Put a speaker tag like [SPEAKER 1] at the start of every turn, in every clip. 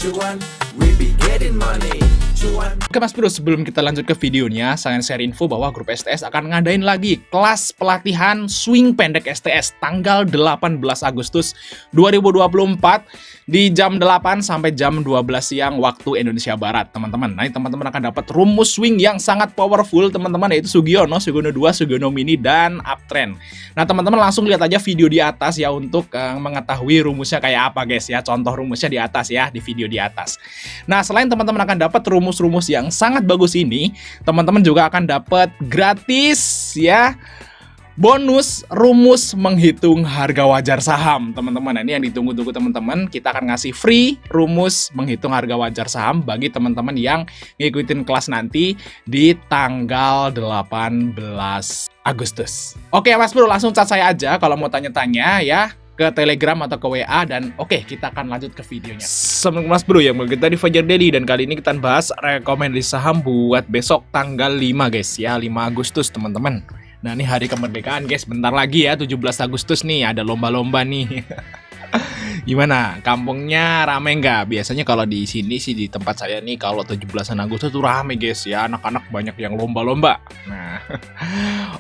[SPEAKER 1] cuan, we be getting money. Cuan.
[SPEAKER 2] Oke Mas Bro, sebelum kita lanjut ke videonya, saya share info bahwa grup STS akan ngadain lagi kelas pelatihan swing pendek STS tanggal 18 Agustus 2024 di jam 8 sampai jam 12 siang waktu Indonesia Barat, teman-teman. Nah, teman-teman akan dapat rumus swing yang sangat powerful, teman-teman, yaitu Sugiono, Sugiono 2, Sugiono Mini, dan Uptrend. Nah, teman-teman langsung lihat aja video di atas ya untuk mengetahui rumusnya kayak apa, guys ya. Contoh rumusnya di atas ya, di video di atas. Nah, selain teman-teman akan dapat rumus-rumus yang sangat bagus ini, teman-teman juga akan dapat gratis ya bonus rumus menghitung harga wajar saham, teman-teman. Nah, ini yang ditunggu-tunggu, teman-teman. Kita akan ngasih free rumus menghitung harga wajar saham bagi teman-teman yang ngikutin kelas nanti di tanggal 18 Agustus. Oke Mas Bro, langsung chat saya aja kalau mau tanya-tanya ya, ke Telegram atau ke WA, dan oke, kita akan lanjut ke videonya. Assalamualaikum Mas Bro, yang kita di Fajar Daily, dan kali ini kita bahas rekomendasi saham buat besok tanggal 5 guys ya, 5 Agustus teman-teman. Nah, ini hari kemerdekaan guys, bentar lagi ya, 17 Agustus nih, ada lomba-lomba nih. Gimana? Kampungnya rame nggak? Biasanya kalau di sini sih, di tempat saya nih, kalau 17 Agustus tuh rame guys ya, anak-anak banyak yang lomba-lomba. Nah,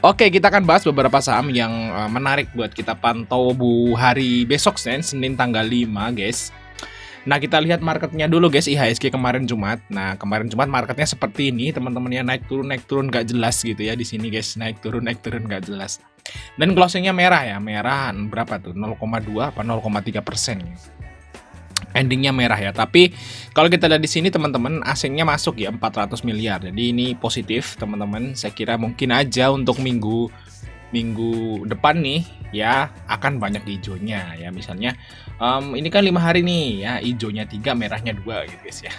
[SPEAKER 2] oke, kita akan bahas beberapa saham yang menarik buat kita pantau hari besok, Senin tanggal 5 guys. Nah, kita lihat marketnya dulu guys, IHSG kemarin Jumat. Nah, kemarin Jumat marketnya seperti ini, teman-teman ya, naik turun gak jelas gitu ya di sini guys, naik turun gak jelas. Dan closingnya merah ya, merah berapa tuh? 0,2 apa 0,3%. Endingnya merah ya. Tapi kalau kita lihat di sini teman-teman, asingnya masuk ya 400 miliar. Jadi ini positif teman-teman. Saya kira mungkin aja untuk minggu depan nih ya akan banyak hijaunya ya. Misalnya ini kan 5 hari nih ya, hijaunya 3, merahnya 2 gitu guys ya.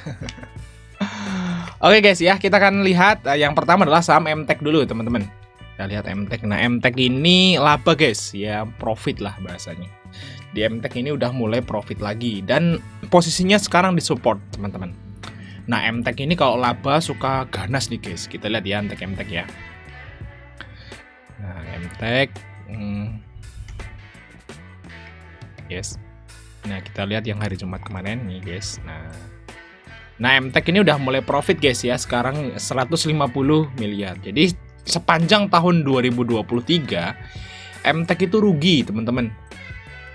[SPEAKER 2] Oke guys ya, kita akan lihat yang pertama adalah saham MTEK dulu teman-teman. Kita lihat MTEK. Nah, MTEK ini laba guys ya, profit lah bahasanya. Di MTEK ini udah mulai profit lagi dan posisinya sekarang di support teman-teman. Nah, MTEK ini kalau laba suka ganas nih guys. Kita lihat ya MTEK ya. Nah, MTEK yes. Nah, kita lihat yang hari Jumat kemarin nih guys. Nah, MTEK ini udah mulai profit guys ya. Sekarang 150 miliar. Jadi sepanjang tahun 2023 MTEK itu rugi teman-teman.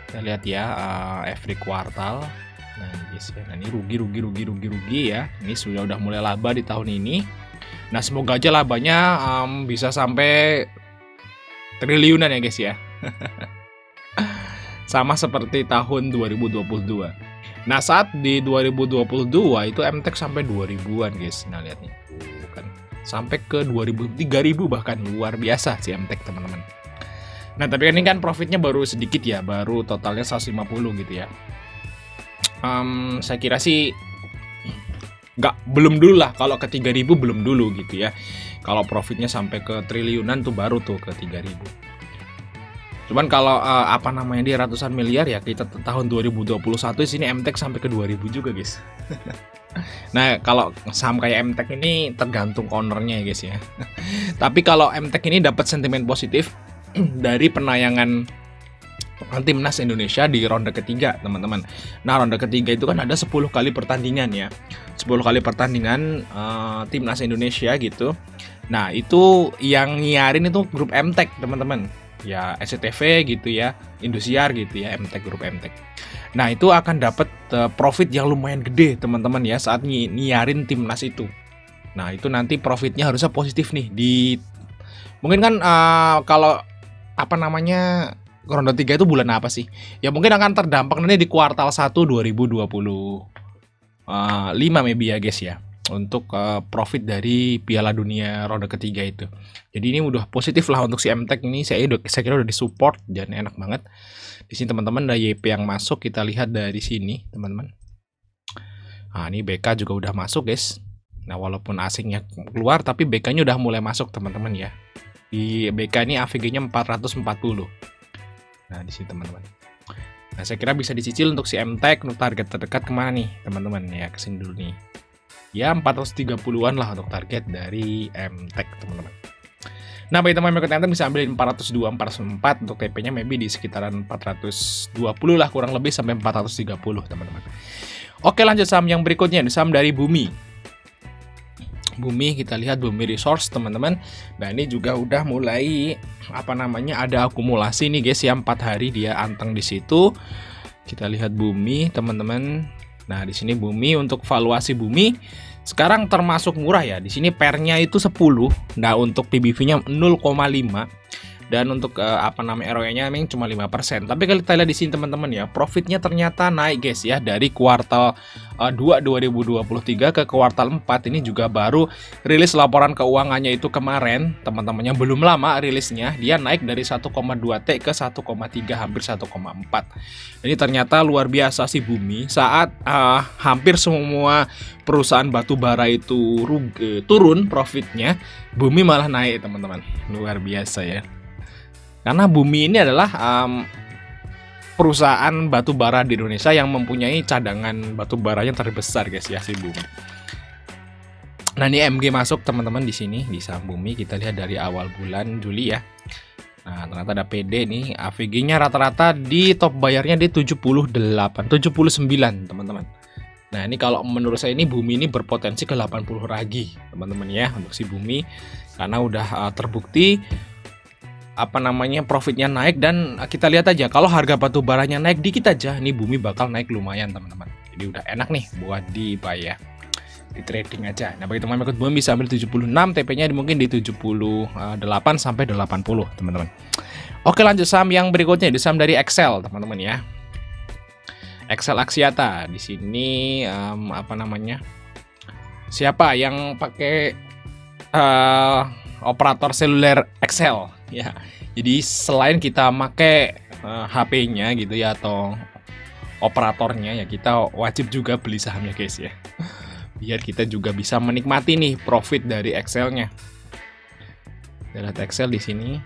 [SPEAKER 2] Kita lihat ya every kuartal. Nah, guys ya. Nah, ini rugi ya. Ini udah mulai laba di tahun ini. Nah, semoga aja labanya bisa sampai triliunan ya guys ya. Sama seperti tahun 2022. Nah, saat di 2022 itu MTEK sampai 2000-an guys. Nah, lihat nih. Kan sampai ke 2000, 3000 bahkan, luar biasa si MTEK teman-teman. Nah, tapi ini kan profitnya baru sedikit ya, baru totalnya 150 gitu ya. Saya kira sih belum dulu lah, kalau ke 3000 belum dulu gitu ya. Kalau profitnya sampai ke triliunan tuh baru tuh ke 3000. Cuman kalau dia ratusan miliar ya, kita tahun 2021 di sini MTEK sampai ke 2000 juga guys. Nah, kalau saham kayak MTEK ini tergantung ownernya ya guys ya. Tapi kalau MTEK ini dapat sentimen positif dari penayangan Timnas Indonesia di ronde ketiga teman-teman. Nah, ronde ketiga itu kan ada 10 kali pertandingan ya, 10 kali pertandingan Timnas Indonesia gitu. Nah, itu yang nyiarin itu grup MTEK teman-teman ya, SCTV gitu ya, Indosiar gitu ya, MTEK, grup MTEK. Nah, itu akan dapat profit yang lumayan gede teman-teman ya saat nyiarin Timnas itu. Nah, itu nanti profitnya harusnya positif nih mungkin kan kalau ronde 3 itu bulan apa sih? Ya mungkin akan terdampak nanti di kuartal 1 2025 maybe ya guys ya, untuk profit dari Piala Dunia ronde ketiga itu. Jadi ini udah positif lah untuk si MTEK ini. Saya kira udah disupport dan enak banget. Di sini teman-teman ada YP yang masuk, kita lihat dari sini teman-teman. Nah, ini BK juga udah masuk guys. Nah, walaupun asingnya keluar tapi BK-nya udah mulai masuk teman-teman ya. Di BK ini AVG-nya 440. Nah, di sini teman-teman. Nah, saya kira bisa dicicil untuk si MTEK. Untuk target terdekat kemana nih teman-teman ya, kesini dulu nih. Ya 430-an lah untuk target dari MTEK teman-teman. Nah, bagi teman-teman yang ikut bisa ambil 402, 404 untuk TP-nya maybe di sekitaran 420 lah kurang lebih sampai 430 teman-teman. Oke, lanjut saham yang berikutnya, saham dari Bumi. Bumi, kita lihat Bumi Resource teman-teman. Nah ini juga udah mulai ada akumulasi nih guys ya, 4 hari dia anteng di situ. Kita lihat Bumi teman-teman. Nah di sini Bumi, untuk valuasi Bumi sekarang termasuk murah ya. Di sini pernya itu 10. Nah untuk PBV-nya 0,5. Dan untuk ROE-nya memang cuma 5%. Tapi kalau kita lihat di sini teman-teman ya, profitnya ternyata naik guys ya, dari kuartal 2 2023 ke kuartal 4. Ini juga baru rilis laporan keuangannya itu kemarin, teman-teman, yang belum lama rilisnya. Dia naik dari 1,2T ke 1,3, hampir 1,4. Ini ternyata luar biasa sih Bumi. Saat hampir semua perusahaan batu bara itu turun profitnya, Bumi malah naik teman-teman. Luar biasa ya. Karena Bumi ini adalah perusahaan batu bara di Indonesia yang mempunyai cadangan batu baranya terbesar guys ya, si Bumi. Nah ini MG masuk teman-teman di sini di saham Bumi. Kita lihat dari awal bulan Juli ya. Nah ternyata ada PD nih, AVG-nya rata-rata di top bayarnya di 79 teman-teman. Nah ini kalau menurut saya ini Bumi ini berpotensi ke 80 lagi teman-teman ya, untuk si Bumi, karena udah terbukti profitnya naik. Dan kita lihat aja kalau harga batu baranya naik dikit aja, ini Bumi bakal naik lumayan teman-teman. Jadi udah enak nih buat di buy ya, di trading aja. Nah bagi teman-teman ikut Bumi bisa ambil 76, TP-nya mungkin di 78 sampai 80 teman-teman. Oke, lanjut saham yang berikutnya, di saham dari Excel teman-teman ya. Excel Axiata di sini siapa yang pakai operator seluler Excel ya. Jadi selain kita pakai HP-nya gitu ya, atau operatornya ya, kita wajib juga beli sahamnya guys ya. Biar kita juga bisa menikmati nih profit dari Excel-nya. Lihat Excel di sini.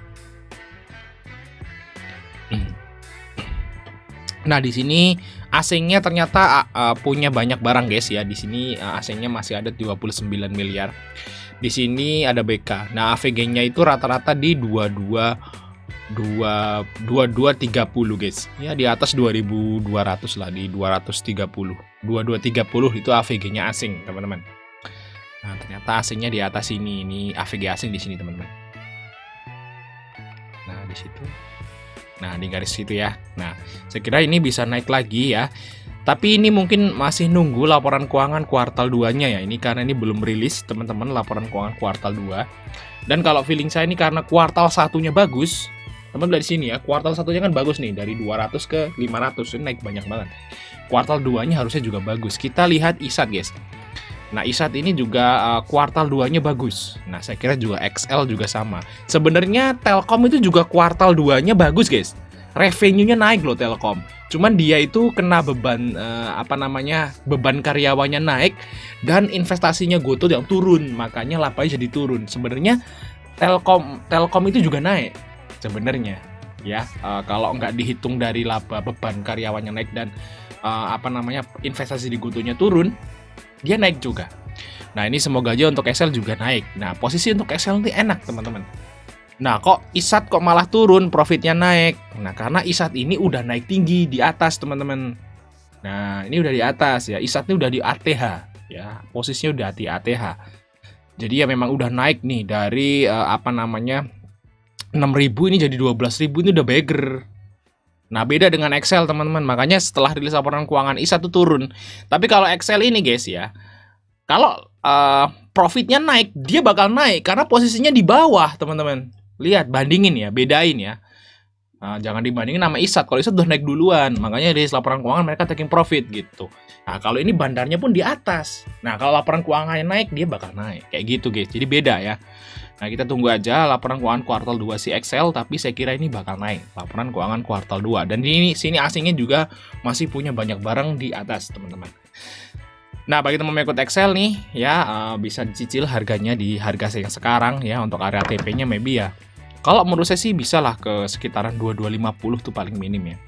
[SPEAKER 2] Nah, di sini asingnya ternyata punya banyak barang guys ya. Di sini asingnya masih ada 29 miliar. Di sini ada BK. Nah, AVG-nya itu rata-rata di 2230 guys. Ya, di atas 2200 lah, di 230. 2230 itu AVG-nya asing, teman-teman. Nah, ternyata asingnya di atas ini. Ini AVG asing di sini, teman-teman. Nah, di situ. Nah, di garis situ ya. Nah, saya kira ini bisa naik lagi ya. Tapi ini mungkin masih nunggu laporan keuangan kuartal 2-nya ya. Ini karena ini belum rilis, teman-teman, laporan keuangan kuartal 2. Dan kalau feeling saya ini karena kuartal 1-nya bagus. Teman-teman, dari sini ya, kuartal 1-nya kan bagus nih, dari 200 ke 500, ini naik banyak banget. Kuartal 2-nya harusnya juga bagus. Kita lihat ISAT, guys. Nah, ISAT ini juga kuartal 2-nya bagus. Nah, saya kira juga XL juga sama. Sebenarnya Telkom itu juga kuartal 2-nya bagus, guys. Revenue-nya naik loh Telkom. Cuman dia itu kena beban beban karyawannya naik dan investasinya GoTo yang turun, makanya labanya jadi turun. Sebenarnya Telkom itu juga naik sebenarnya ya, kalau nggak dihitung dari laba, beban karyawannya naik dan investasi di GoTo-nya turun, dia naik juga. Nah, ini semoga aja untuk Excel juga naik. Nah, posisi untuk Excel ini enak teman-teman. Nah, kok ISAT kok malah turun, profitnya naik? Nah, karena ISAT ini udah naik tinggi di atas, teman-teman. Nah, ini udah di atas ya. ISAT ini udah di ATH ya. Posisinya udah di ATH. Jadi ya memang udah naik nih dari 6.000 ini jadi 12.000, ini udah beggar. Nah, beda dengan Excel, teman-teman. Makanya setelah rilis laporan keuangan ISAT itu turun. Tapi kalau Excel ini, guys ya, kalau profitnya naik, dia bakal naik karena posisinya di bawah, teman-teman. Lihat, bandingin ya, bedain ya. Jangan dibandingin sama ISAT. Kalau ISAT udah naik duluan, makanya di laporan keuangan mereka taking profit gitu. Nah, kalau ini bandarnya pun di atas. Nah, kalau laporan keuangannya naik, dia bakal naik. Kayak gitu, guys. Jadi beda ya. Nah, kita tunggu aja laporan keuangan kuartal 2 si Excel, tapi saya kira ini bakal naik. Laporan keuangan kuartal 2. Dan ini sini asingnya juga masih punya banyak barang di atas, teman-teman. Nah, bagi teman-teman ikut Excel nih, ya bisa dicicil harganya di harga yang sekarang ya. Untuk area TP-nya maybe ya. Kalau menurut saya sih bisa lah ke sekitaran 2250 tuh paling minim ya.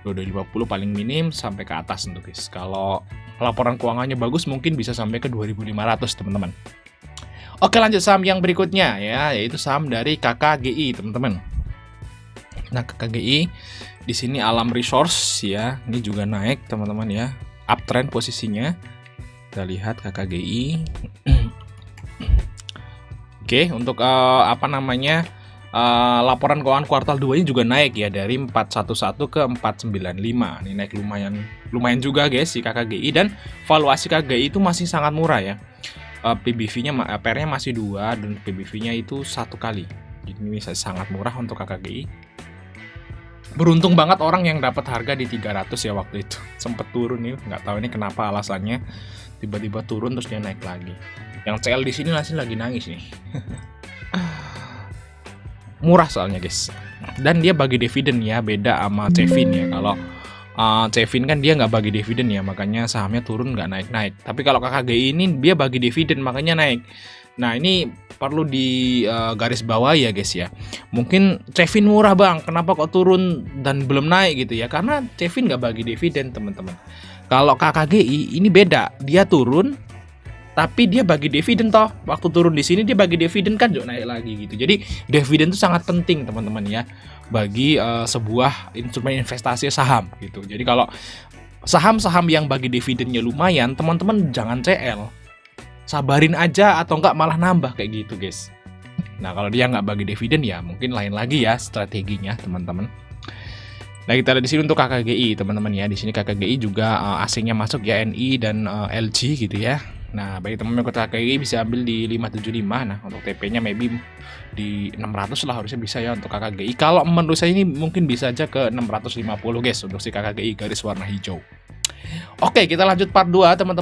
[SPEAKER 2] 2250 paling minim sampai ke atas untuk guys. Kalau laporan keuangannya bagus mungkin bisa sampai ke 2500 teman-teman. Oke, lanjut saham yang berikutnya ya, yaitu saham dari KKGI teman-teman. Nah, KKGI di sini Alam Resource ya, ini juga naik teman-teman ya. uptrend posisinya. Kita lihat KKGI. Oke, untuk laporan keuangan kuartal 2 ini juga naik ya, dari 411 ke 495. Ini naik lumayan juga guys si KKGI, dan valuasi KKGI itu masih sangat murah ya. PBV-nya PR-nya masih 2 dan PBV-nya itu 1 kali. Jadi ini sangat murah untuk KKGI. Beruntung banget orang yang dapat harga di 300 ya waktu itu. Sempet turun nih, nggak tahu ini kenapa alasannya. Tiba-tiba turun terus dia naik lagi. Yang CL di sini lagi nangis nih. Murah soalnya guys. Dan dia bagi dividen ya, beda sama Cevin ya. Kalau Cevin kan dia nggak bagi dividen ya, makanya sahamnya turun nggak naik-naik. Tapi kalau KKGI ini dia bagi dividen makanya naik. Nah ini perlu di garis bawah ya guys ya. Mungkin Cevin murah bang, kenapa kok turun dan belum naik gitu ya? Karena Cevin nggak bagi dividen teman-teman. Kalau KKGI ini beda, dia turun tapi dia bagi dividen toh. Waktu turun di sini dia bagi dividen kan juga naik lagi gitu. Jadi dividen itu sangat penting teman-teman ya, bagi sebuah instrumen investasi saham gitu. Jadi kalau saham-saham yang bagi dividennya lumayan, teman-teman jangan CL. Sabarin aja atau enggak malah nambah kayak gitu guys. Nah kalau dia nggak bagi dividen ya mungkin lain lagi ya strateginya teman-teman. Nah kita lihat di sini untuk KKGI teman-teman ya. Di sini KKGI juga asingnya masuk ya, NI dan LG gitu ya. Nah bagi teman-teman yang KKGI bisa ambil di 575. Nah untuk TP-nya maybe di 600 lah harusnya bisa ya untuk KKGI. Kalau menurut saya ini mungkin bisa aja ke 650 guys untuk si KKGI garis warna hijau. Oke kita lanjut part 2 teman-teman.